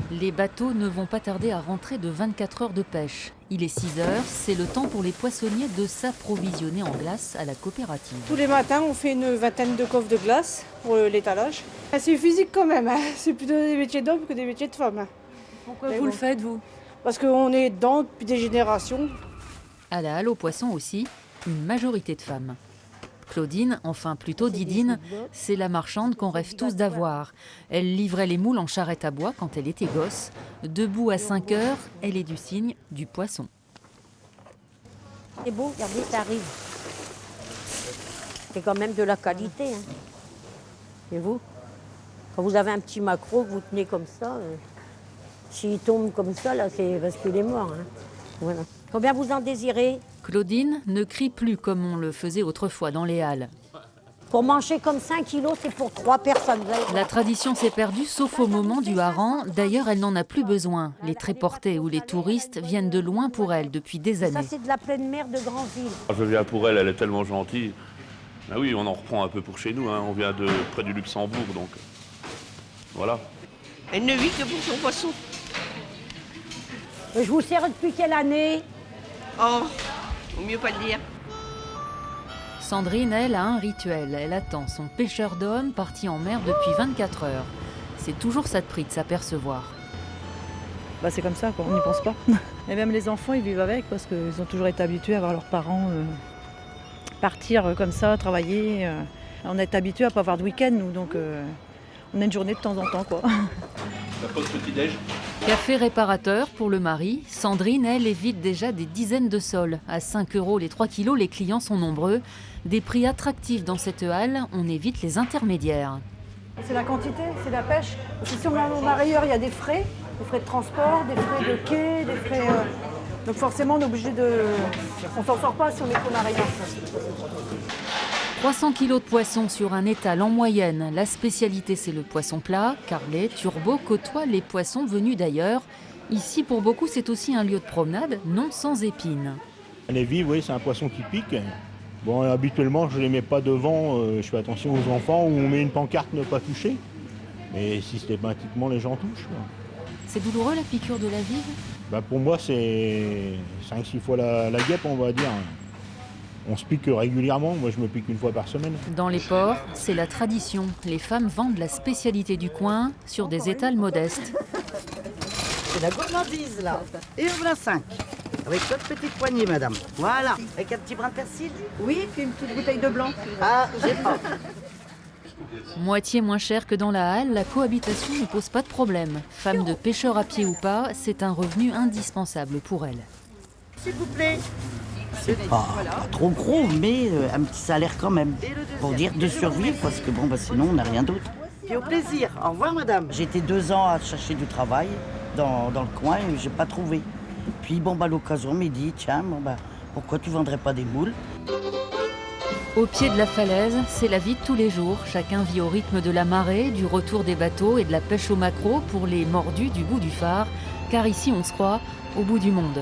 Les bateaux ne vont pas tarder à rentrer de 24 heures de pêche. Il est 6 heures, c'est le temps pour les poissonniers de s'approvisionner en glace à la coopérative. Tous les matins, on fait une vingtaine de coffres de glace pour l'étalage. C'est physique quand même, hein. C'est plutôt des métiers d'hommes que des métiers de femmes. Pourquoi vous le faites, vous? Parce qu'on est dedans depuis des générations. À la halle aux poissons aussi, une majorité de femmes. Claudine, enfin plutôt Didine, c'est la marchande qu'on rêve tous d'avoir. Elle livrait les moules en charrette à bois quand elle était gosse. Debout à 5 heures, elle est du signe du poisson. C'est beau, regardez, ça arrive. C'est quand même de la qualité. Hein. Et vous, quand vous avez un petit maquereau que vous tenez comme ça, s'il tombe comme ça, là, c'est parce qu'il est mort. Hein. Voilà. Combien vous en désirez? Claudine ne crie plus comme on le faisait autrefois dans les halles. Pour manger comme 5 kilos, c'est pour 3 personnes. La tradition s'est perdue, sauf au moment du hareng. D'ailleurs, elle n'en a plus besoin. Les tréportés ou les touristes viennent de loin pour elle depuis des années. Ça, c'est de la pleine mer de Granville. Je viens pour elle, elle est tellement gentille. Ben oui, on en reprend un peu pour chez nous. Hein. On vient de près du Luxembourg, donc voilà. Elle ne vit que pour son poisson. Je vous sers depuis quelle année? Oh, vaut mieux pas le dire. Sandrine, elle, a un rituel. Elle attend son pêcheur d'hommes parti en mer depuis 24 heures. C'est toujours ça de prix de s'apercevoir. C'est comme ça, quoi. On n'y pense pas. Et même les enfants, ils vivent avec parce qu'ils ont toujours été habitués à voir leurs parents partir comme ça, travailler. On est habitués à ne pas avoir de week-end, nous, donc on a une journée de temps en temps, quoi. La pause petit-déj. Café réparateur pour le mari. Sandrine, elle, évite déjà des dizaines de sols. À 5 € les 3 kilos, les clients sont nombreux. Des prix attractifs dans cette halle, on évite les intermédiaires. C'est la quantité, c'est la pêche. Parce que si on va ailleurs, il y a des frais de transport, des frais de quai, des frais... Donc forcément, on est obligé de... On s'en sort pas si on est qu'on n'a rien. 300 kilos de poissons sur un étal en moyenne. La spécialité, c'est le poisson plat. Carlet, Turbo côtoient les poissons venus d'ailleurs. Ici, pour beaucoup, c'est aussi un lieu de promenade, non sans épines. Les vives, oui, c'est un poisson qui pique. Bon, habituellement, je ne les mets pas devant. Je fais attention aux enfants ou on met une pancarte ne pas toucher. Mais systématiquement, les gens touchent. C'est douloureux la piqûre de la vive? Pour moi, c'est 5-6 fois la guêpe, on va dire. On se pique régulièrement, moi je me pique une fois par semaine. Dans les ports, c'est la tradition. Les femmes vendent la spécialité du coin sur des étals modestes. C'est la gourmandise là. Et en voilà 5. Avec votre petite poignée, madame. Voilà. Avec un petit brin de persil. Oui, puis une petite bouteille de blanc. Ah, j'ai pas. Moitié moins cher que dans la halle, la cohabitation ne pose pas de problème. Femme de pêcheur à pied ou pas, c'est un revenu indispensable pour elle. S'il vous plaît. C'est pas trop gros, mais un petit salaire quand même. Pour dire de survivre, parce que sinon on n'a rien d'autre. Et au plaisir. Au revoir, madame. J'ai été 2 ans à chercher du travail dans le coin et j'ai pas trouvé. Puis l'occasion m'a dit, tiens, pourquoi tu vendrais pas des moules? Au pied de la falaise, c'est la vie de tous les jours. Chacun vit au rythme de la marée, du retour des bateaux et de la pêche au maquereau pour les mordus du bout du phare. Car ici, on se croit au bout du monde.